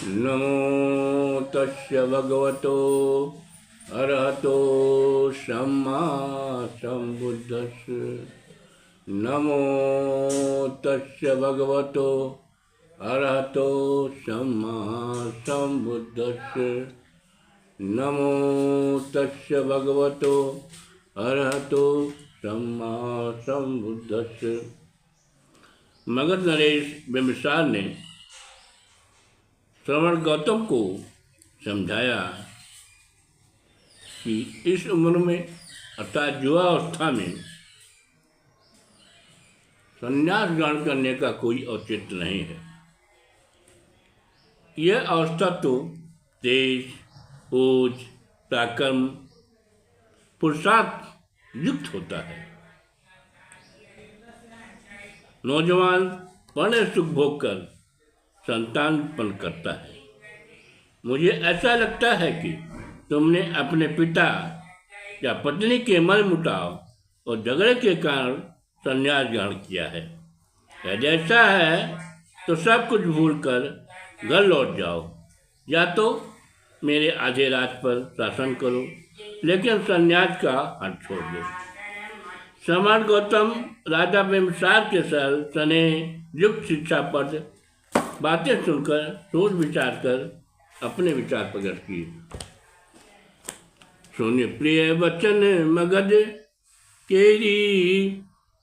नमो तस्य भगवतो अरहतो सम्मा सम्बुद्धस्य। नमो तस्य भगवतो अरहतो सम्मा सम्बुद्धस्य। नमो तस्य भगवतो अरहतो सम्मा सम्बुद्धस्य। मगध नरेश बिंबिसार ने श्रवण गौतम को समझाया कि इस उम्र में अर्थात युवावस्था में संन्यास ग्रहण करने का कोई औचित्य नहीं है। यह अवस्था तो तेज, ओज, पराक्रम, पुरुषार्थ युक्त होता है। नौजवान पढ़े सुख भोग कर संतान उत्पन्न करता है। मुझे ऐसा लगता है कि तुमने अपने पिता या पत्नी के मन मुटाव और झगड़े के कारण संन्यास ग्रहण किया है। यदि ऐसा है तो सब कुछ भूलकर घर लौट जाओ, या तो मेरे आधे राज पर शासन करो, लेकिन संन्यास का हाथ छोड़ दो। सम्राट गौतम राजा बिंबिसार के सरल स्नेह युक्त शिक्षा पर बातें सुनकर सोच विचार कर अपने विचार प्रकट किए। सुनिए प्रिय वचन मगध केरी,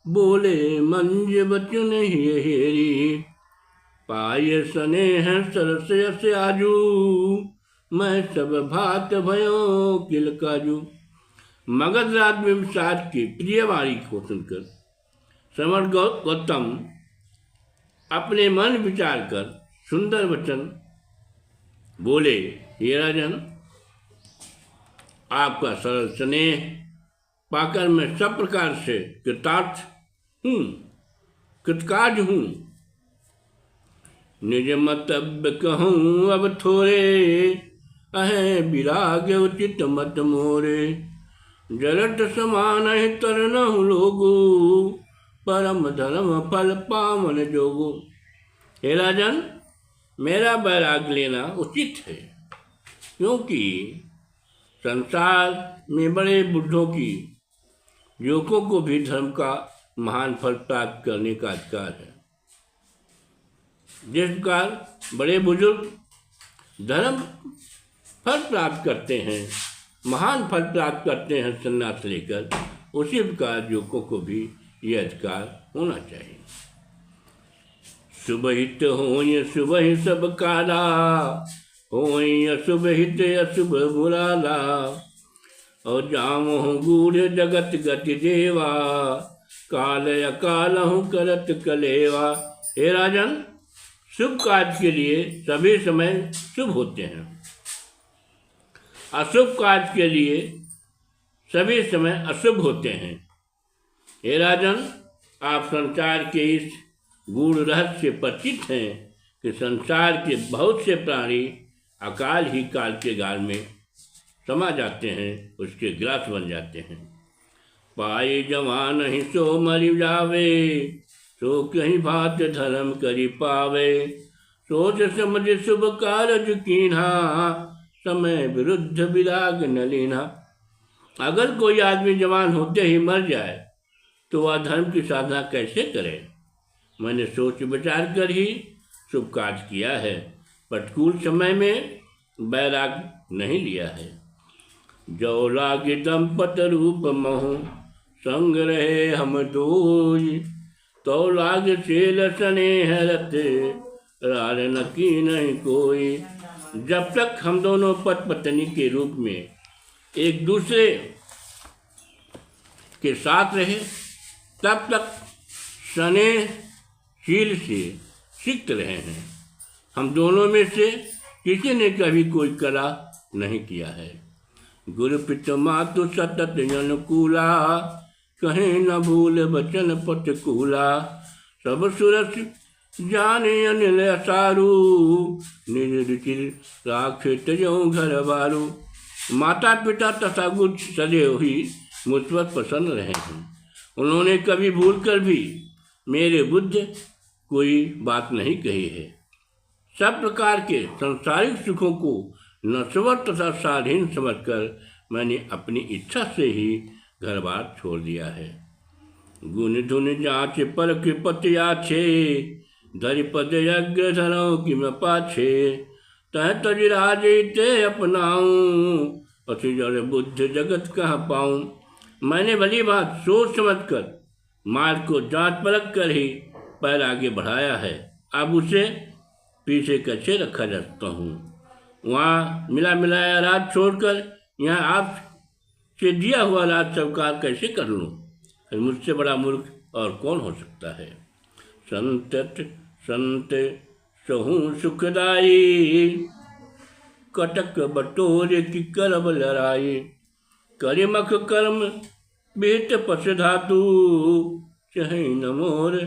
बोले मंज वचन हेरी। पाए स्नेह सरस यस आजू, मैं सब भात भयो किल काजू। मगध राज बिंबिसार की प्रिय वाणी को सुनकर सम्राट गौतम अपने मन विचार कर सुंदर वचन बोले, हे राजन, आपका सरल स्नेह पाकर मैं सब प्रकार से कृतार्थ हूँ, कृतकार्य हूँ। निज मतव्य कहूँ अब थोरे, अहे विराग उचित मत मोरे। जलट समान है तरनहु लोगो, परम धर्म फल पावन जोगो। हे राजन, मेरा बैराग लेना उचित है, क्योंकि संसार में बड़े बुढ़ों की युवकों को भी धर्म का महान फल प्राप्त करने का अधिकार है। जिस प्रकार बड़े बुजुर्ग धर्म फल प्राप्त करते हैं, महान फल प्राप्त करते हैं संन्यास लेकर, उसी प्रकार युवकों को भी यह अधिकार होना चाहिए। शुभ हित होय शुभ ही सब काला, होय अशुभ हित अशुभ बुराला। और जामो गूढ़ जगत गति देवा, काल अकाल हूँ करत कलेवा। हे राजन, शुभ कार्य के लिए सभी समय शुभ होते हैं, अशुभ कार्य के लिए सभी समय अशुभ होते हैं। हे राजन, आप संसार के इस गूढ़ रहस्य से परिचित हैं कि संसार के बहुत से प्राणी अकाल ही काल के गाल में समा जाते हैं, उसके ग्रास बन जाते हैं। पाए जवान ही सो मरि जावे, सो कहीं भात धर्म करी पावे। सोच समझ शुभ कारज कीन्हा, समय विरुद्ध विराग न लीन्हा। अगर कोई आदमी जवान होते ही मर जाए तो वह धर्म की साधना कैसे करे? मैंने सोच विचार कर ही शुभ कार्य किया है, प्रतिकूल समय में बैराग नहीं लिया है। जो लागे दंपत रूप महु, संग रहे हम दोई। तो लाग सेल स्नेह रते, रार न की नहीं कोई। जब तक हम दोनों पति पत्नी के रूप में एक दूसरे के साथ रहे, तब तक स्नेहशील से सिक्त रहे हैं। हम दोनों में से किसी ने कभी कोई कला नहीं किया है। गुरु पित मातु सतत अनुकूला, कहीं न भूल बचन प्रतिकूला। सब सुरस जाने अनिल असारू, निज रुचि राखे तजो घर बारू। माता पिता तथा गुरु सदैव ही मुझ पर प्रसन्न रहे हैं। उन्होंने कभी भूल कर भी मेरे बुद्ध कोई बात नहीं कही है। सब प्रकार के सांसारिक सुखों को नश्वर तथा स्वाधीन समझकर मैंने अपनी इच्छा से ही घर बार छोड़ दिया है। गुण धुन जांच पर कृपति आछे, धरि पद यज्ञ धरो कि मैं पाछे, तह तज राजे ते अपनाऊं, पति जड़ बुद्ध जगत कहाँ पाऊं। मैंने भली बात सोच समझकर मार्ग को जांच परख कर ही पैर आगे बढ़ाया है, अब उसे पीछे कैसे रखा जा सकता हूँ। वहाँ मिला मिलाया राज छोड़कर यहाँ आपसे दिया हुआ राज स्वीकार कैसे कर लूँ। मुझसे बड़ा मूर्ख और कौन हो सकता है। संत सहूँ सुखदाई, कटक बटोरे की करब लड़ाई, करिमख कर्म बेत पस धातु, चहे न मोर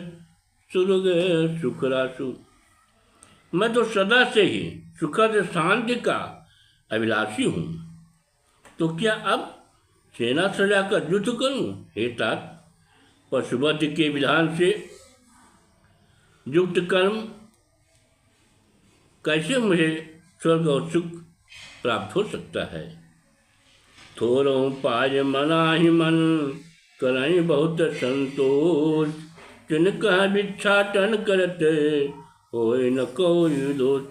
सुरग सुखरासु। मैं तो सदा से ही सुखद शांति का अभिलाषी हूँ, तो क्या अब सेना सजाकर युद्ध करूँ। हे तात, पशुवध के विधान से युक्त कर्म कैसे मुझे स्वर्ग और सुख प्राप्त हो सकता है। थोरों पाय मनाहि मन, कराई बहुत संतोष, तिनका भिक्षाटन करते होय न कोई दोष।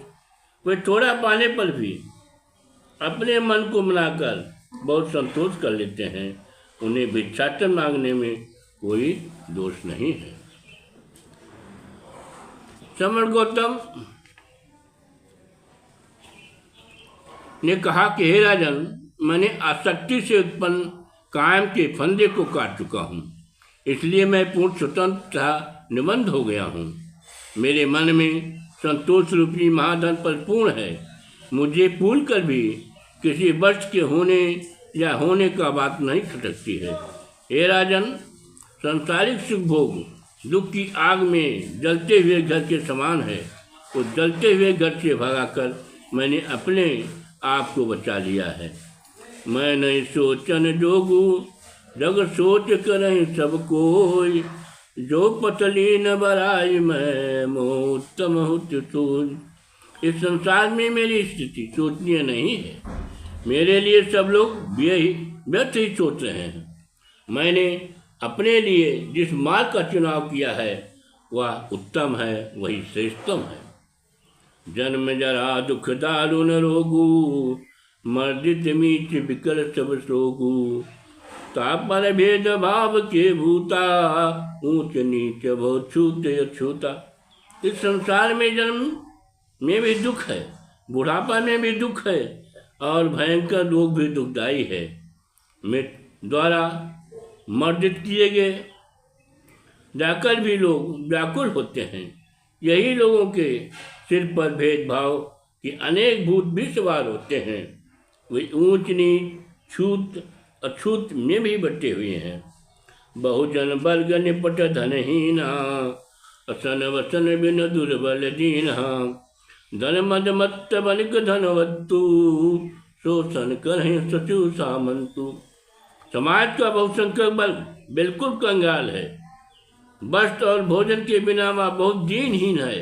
वे थोड़ा पाने पर भी अपने मन को मनाकर बहुत संतोष कर लेते हैं, उन्हें भिक्षाटन मांगने में कोई दोष नहीं है। सम्राट गौतम ने कहा कि हे राजन, मैंने आसक्ति से उत्पन्न कायम के फंदे को काट चुका हूँ, इसलिए मैं पूर्ण स्वतंत्र तथा निबंध हो गया हूँ। मेरे मन में संतोष रूपी महाधन परिपूर्ण है, मुझे भूल कर भी किसी वस्तु के होने या होने का बात नहीं खटकती है। हे राजन, संसारिक सुख भोग दुख की आग में जलते हुए घर के समान है। उस जलते हुए घर से भगाकर मैंने अपने आप को बचा लिया है। मैं नहीं सोचन जोगू, जग सोच करहीं सब कोई, जो पतली न बराई मैं मोत्तम हुत। इस संसार में मेरी स्थिति सोचनीय नहीं है, मेरे लिए सब लोग व्यर्थ ही सोच रहे हैं। मैंने अपने लिए जिस मार्ग का चुनाव किया है वह उत्तम है, वही श्रेष्ठतम है। जन्म जरा दुख दारुण रोगू, मर्दित मीच विकल सब सोगू, तापर भेद भाव के भूता, ऊंच नीच बहुत छूत अछूता। इस संसार में जन्म में भी दुख है, बुढ़ापा में भी दुख है, और भयंकर रोग भी दुखदायी है। मेरे द्वारा मर्दित किए गए जाकर भी लोग व्याकुल होते हैं। यही लोगों के सिर पर भेदभाव के अनेक भूत भी सवार होते हैं। वे ऊंच नीच छूत अछूत में भी बटे हुए हैं। बहुजन वर्ग निपट धनहीना, असन वसन बिन दुर्बल दीना, धन मद मत्त बनिक धनवत्तु, शोषण करें सचु सामंतु। समाज का बहुसंख्यक वर्ग बिल्कुल कंगाल है, वस्त्र और भोजन के बिना वह बहुत दीनहीन है,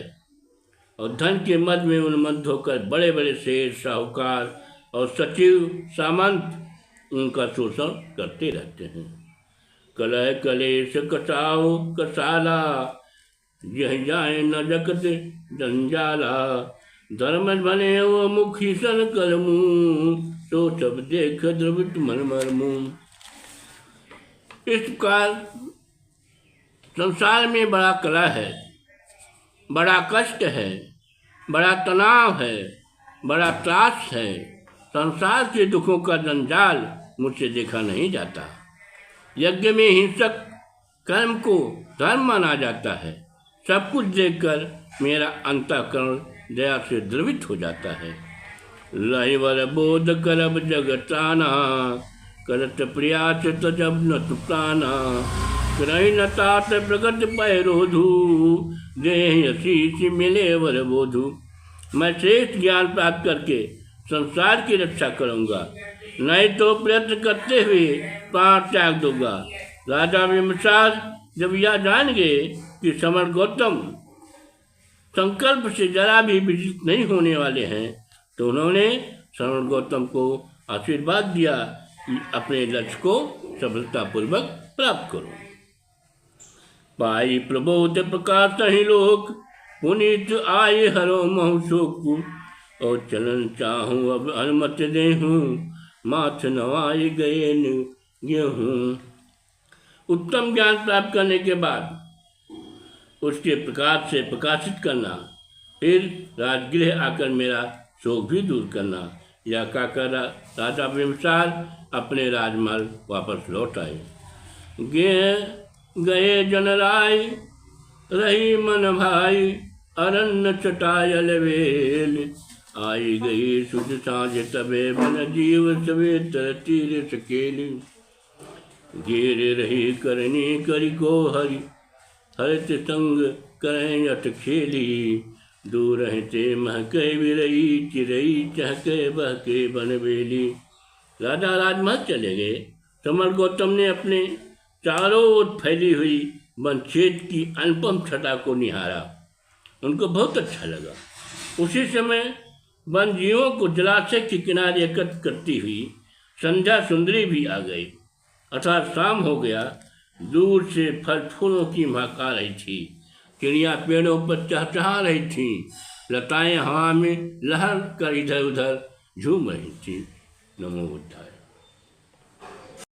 और धन के मद में उन्मत्त होकर बड़े बड़े सेठ साहूकार और सचिव सामंत उनका शोषण करते रहते हैं। कलह कलेश कसाओ कसाला, यह जाए न जगत जंजाला, धर्म बने वो मुखी सन करमू, तो सब देख द्रवित मन मरमू। इस प्रकार संसार में बड़ा कलह है, बड़ा कष्ट है, बड़ा तनाव है, बड़ा त्रास है। संसार के दुखों का जंजाल मुझसे देखा नहीं जाता। यज्ञ में हिंसक कर्म को धर्म माना जाता है। सब कुछ देखकर मेरा अंतःकरण दया से द्रवित हो जाता है। लहिवर बोध करब जगताना, करत प्रयास तजब न तुप्राना, करई न तात प्रगट पैरोधु, देह शीश मिले वर बोधु। मैं श्रेष्ठ ज्ञान प्राप्त करके संसार की रक्षा करूँगा, नहीं तो प्रयत्न करते हुए प्राण त्याग दूंगा। राजा बिम्बिसार जब यह जान गए कि सम्राट गौतम संकल्प से जरा भी विचलित नहीं होने वाले हैं, तो उन्होंने श्रवण गौतम को आशीर्वाद दिया कि अपने लक्ष्य को सफलतापूर्वक प्राप्त करो। पाई प्रबोध प्रकाश ही लोक, पुनीत आए हरो महु शोक। और चलन चाहूँ अब अनुमत देहूँ, माथ नवाए गए गेहूँ। उत्तम ज्ञान प्राप्त करने के बाद उसके प्रकाश से प्रकाशित करना, फिर राजगृह आकर मेरा शोक भी दूर करना। यह कहकर राजा बिंबिसार अपने राजमहल वापस लौट आए। गए जनराय रही मन भाई, अरण्य चटायल वेल। आई गई सुध साँझ तबे, बन जीव सवे तर तीर सकेल। घेर रही करनी करी को हरि, हरित संग करें अट खेली। दूर रहते महके विरई, चिरई चहके बहके बनबेली। राजा राजमहल चले गए। श्रवण गौतम ने अपने चारों ओर फैली हुई वन क्षेत्र की अनुपम छटा को निहारा। उनको बहुत अच्छा लगा। उसी समय वन जीवों को जलाशय के किनारे एकत्र करती हुई संध्या सुंदरी भी आ गई, अर्थात शाम हो गया। दूर से फल फूलों की महक आ रही थी। चिड़िया पेड़ों पर चहचहा रही थीं। लताएं हवा में लहर कर इधर उधर झूम रही थीं। नमो बुद्धाय।